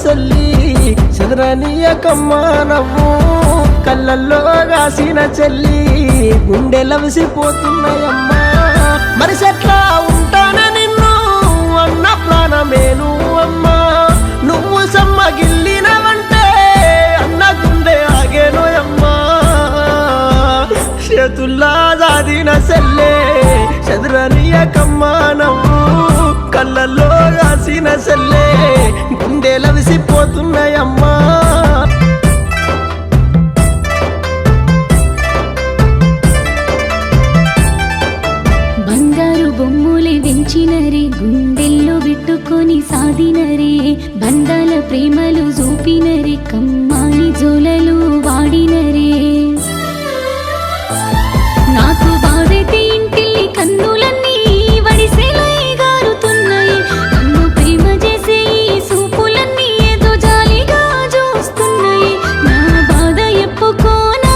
సెల్లి చంద్రనీయకమ్మ నవ్వు కళ్ళల్లో కాసిన చెల్లి గుండెలవిసిపోతున్నాయమ్మా మరి చెట్లా ఉంటానే నిన్ను అన్న ప్రాణమేను అమ్మా నువ్వు సమ్మగిల్లినవంటే అన్న గుండె ఆగేను అమ్మా చేతుల్లా దాదిన సెల్లే చంద్రనీయకమ్మ నవ్వు కళ్ళల్లో కాసిన సెల్లే గుండెలవిసిపోతున్నాయమ్మా బంగారు బొమ్ములే వెంచినరే గుండెల్లో పెట్టుకొని సాధినరే బంధాల ప్రేమలు చూపినరే కమ్మాని జోలలు వాడినరే నాకు బాధైతే ఇంటిల్లి కన్నులన్నీ వడిసేలై గారుతున్నాయి నన్ను ప్రేమ చేసే ఈ సూపులన్నీ ఏదో జాలిగా చూస్తున్నాయి నా బాధ ఎప్పుకోనా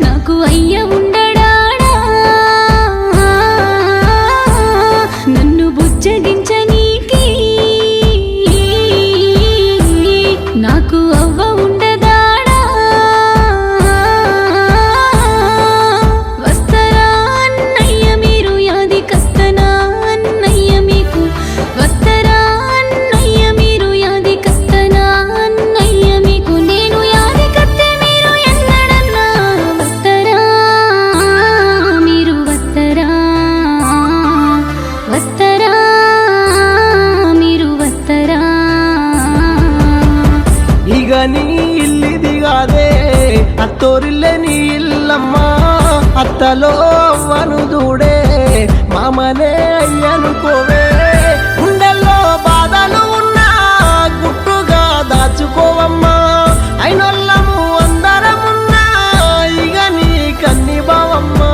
నాకు అయ్య ఉండడాడా నన్ను బుజ్జగించనీకి నాకు అవ్వ ఉండదాడా వస్తరా అన్నయ్య మీరు యాది కస్తనా అన్నయ్య మీకు వస్తరా అన్నయ్య మీరు యాది కస్తనా అన్నయ్య మీకు నేను యాది కత్తే మీరు ఎన్నడన్నా వస్తరా మీరు వస్తరా వస్తరా మీరు వస్తరా ఇక నీ ఇల్లిది కాదే అత్తోరిల్లే నీ ఇల్లమ్మా అత్తలో అవ్వను దూడే మామనే అయ్యనుకోవే గుండెల్లో బాధలు ఉన్నా గుట్టుగా దాచుకోవమ్మా అయినోళ్ళము అందరమున్నా ఇక నీ కన్ని బావమ్మా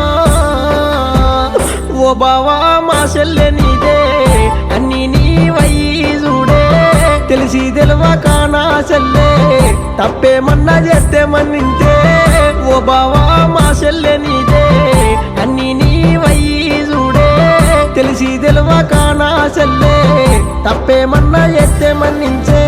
ఓ బావా మా చెల్లె నీదే అన్ని నీ వయ్యి చూడే తెలిసి తెలవక నా చెల్లె తప్పేమన్నా చేస్తే మన్నింతే ఓ బావా మా చెల్లె నీదే అన్ని నీ వయ్యి చూడే తెలిసి తెలవక నా చెల్లె తప్పేమన్నా చేస్తే మన్నించే